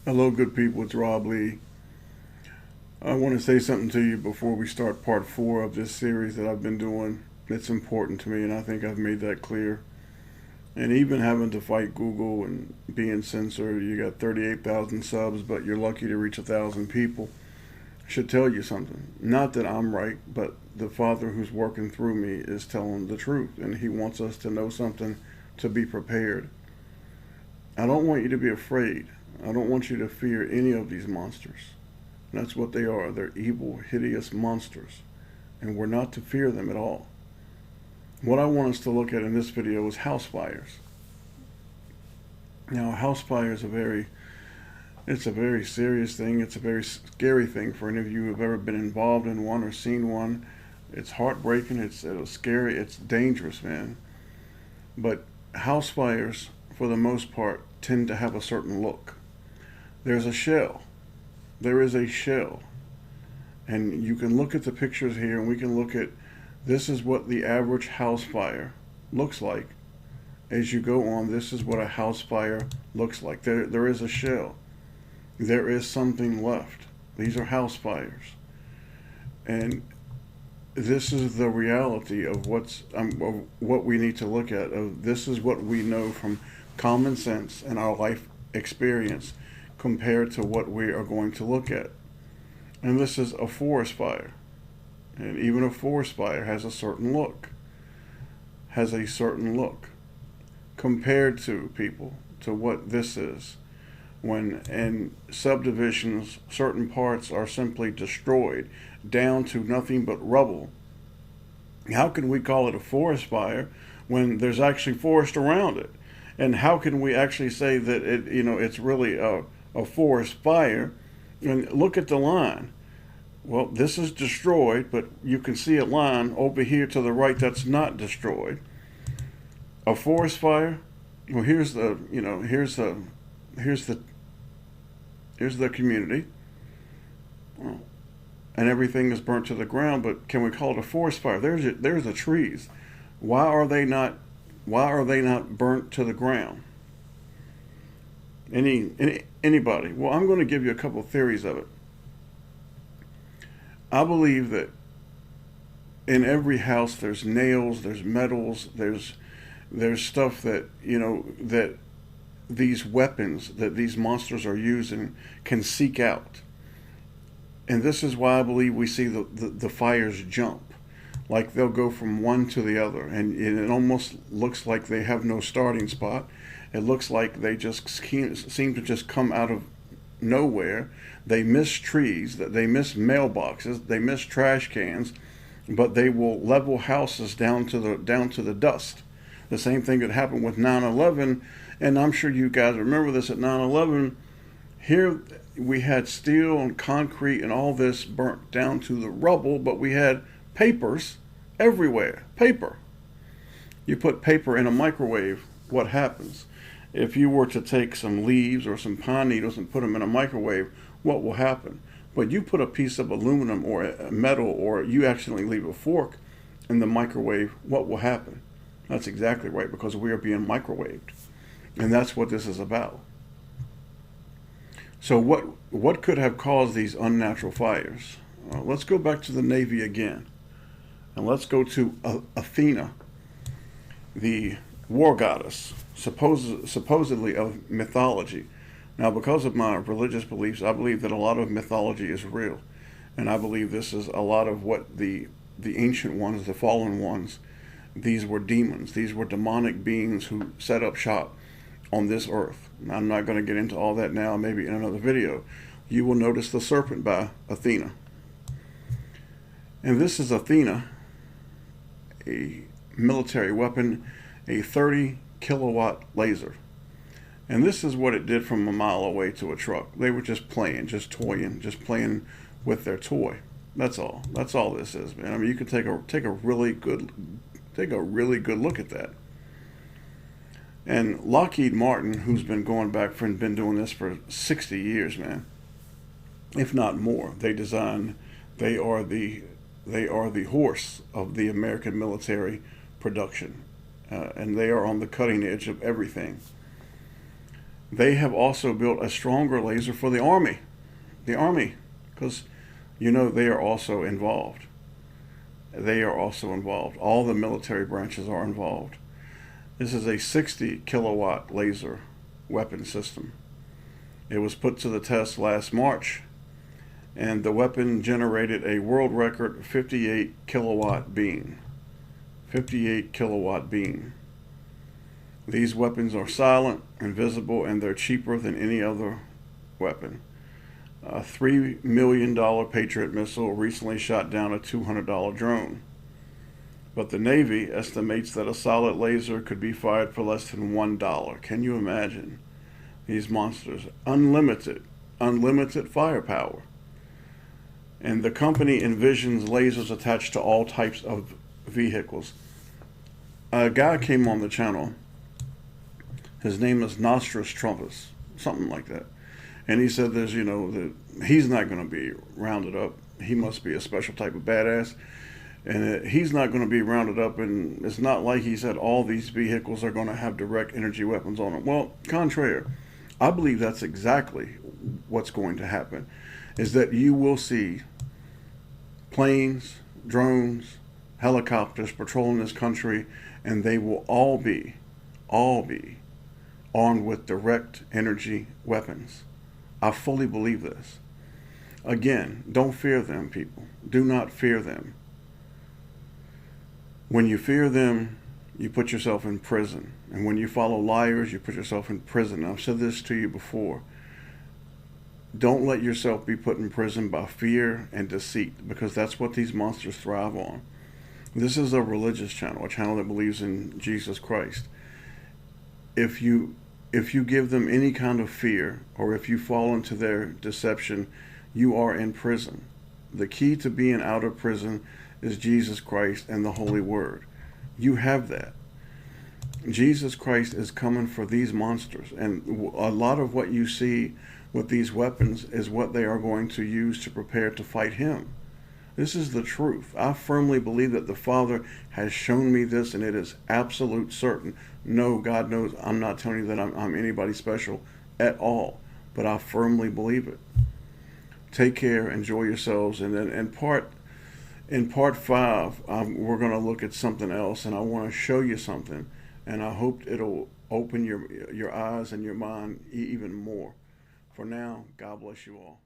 Hello, good people. It's Rob Lee. I want to say something to you before we start part 4 of this series that I've been doing. It's important to me, and I think I've made that clear. And even having to fight Google and being censored, you got 38,000 subs, but you're lucky to reach 1,000 people, should tell you something. Not that I'm right, but the Father who's working through me is telling the truth, and He wants us to know something to be prepared. I don't want you to be afraid. I don't want you to fear any of these monsters. That's what they are. They're evil, hideous monsters. And we're not to fear them at all. What I want us to look at in this video is house fires. Now, a house fire is it's a very serious thing. It's a very scary thing for any of you who have ever been involved in one or seen one. It's heartbreaking. It's scary. It's dangerous, man. But house fires, for the most part, tend to have a certain look. There's a shell. There is a shell. And you can look at the pictures here, and we can look at, this is what the average house fire looks like. As you go on, this is what a house fire looks like. There is a shell. There is something left. These are house fires. And this is the reality of of what we need to look at. This is what we know from common sense and our life experience compared to what we are going to look at. And this is a forest fire. And even a forest fire has a certain look. Has a certain look. Compared to people, to what this is. When in subdivisions, certain parts are simply destroyed, down to nothing but rubble. How can we call it a forest fire when there's actually forest around it? And how can we actually say that it's really a forest fire? And look at the line. Well, this is destroyed, but you can see a line over here to the right that's not destroyed. A forest fire. Well, here's the community. Well, and everything is burnt to the ground. But can we call it a forest fire? There's the trees. Why are they not burnt to the ground? Anybody? Well, I'm going to give you a couple theories of it. I believe that in every house there's nails, there's metals, there's stuff that that these weapons that these monsters are using can seek out. And this is why I believe we see the fires jump. Like they'll go from one to the other, and it almost looks like they have no starting spot. It looks like they just seem to just come out of nowhere. They miss trees, they miss mailboxes, they miss trash cans, but they will level houses down to the dust. The same thing that happened with 9/11, and I'm sure you guys remember this at 9/11. Here we had steel and concrete and all this burnt down to the rubble, but we had papers everywhere. Paper. You put paper in a microwave, what happens? If you were to take some leaves or some pine needles and put them in a microwave, what will happen? But you put a piece of aluminum or a metal, or you accidentally leave a fork in the microwave, what will happen? That's exactly right, because we are being microwaved. And that's what this is about. So what could have caused these unnatural fires? Let's go back to the Navy again. And let's go to Athena, the war goddess, supposedly of mythology. Now, because of my religious beliefs, I believe that a lot of mythology is real. And I believe this is a lot of what the ancient ones, the fallen ones, these were demons. These were demonic beings who set up shop on this earth. I'm not going to get into all that now, maybe in another video. You will notice the serpent by Athena. And this is Athena, a military weapon, a 30 kilowatt laser. And this is what it did from a mile away to a truck. They were just playing, just toying, just playing with their toy. That's all. That's all this is, man. I mean, you can take a really good look at that. And Lockheed Martin, who's been been doing this for 60 years, man, if not more. They are the horse of the American military production, and they are on the cutting edge of everything. They have also built a stronger laser for the Army. The Army, because they are also involved. They are also involved. All the military branches are involved. This is a 60 kilowatt laser weapon system. It was put to the test last March, and the weapon generated a world record 58 kilowatt beam. 58 kilowatt beam. These weapons are silent, invisible, and they're cheaper than any other weapon. A $3 million Patriot missile recently shot down a $200 drone. But the Navy estimates that a solid laser could be fired for less than $1. Can you imagine? These monsters. Unlimited firepower. And the company envisions lasers attached to all types of vehicles. A guy came on the channel. His name is Nostros Trumpus, something like that. And he said there's, that he's not going to be rounded up. He must be a special type of badass. And he's not going to be rounded up. And it's not like he said all these vehicles are going to have direct energy weapons on them. Well, contrary. I believe that's exactly what's going to happen. Is that you will see planes, drones, helicopters patrolling this country. And they will all be armed with direct energy weapons. I fully believe this. Again, don't fear them, people. Do not fear them. When you fear them, you put yourself in prison. And when you follow liars, you put yourself in prison. I've said this to you before. Don't let yourself be put in prison by fear and deceit, because that's what these monsters thrive on. This is a religious channel, a channel that believes in Jesus Christ. If you give them any kind of fear, or if you fall into their deception, you are in prison. The key to being out of prison is Jesus Christ and the Holy Word. You have that. Jesus Christ is coming for these monsters. And a lot of what you see with these weapons is what they are going to use to prepare to fight him. This is the truth. I firmly believe that the Father has shown me this, and it is absolute certain. No, God knows I'm not telling you that I'm anybody special at all, but I firmly believe it. Take care, enjoy yourselves, and then in part 5, we're going to look at something else, and I want to show you something, and I hope it'll open your eyes and your mind even more. For now, God bless you all.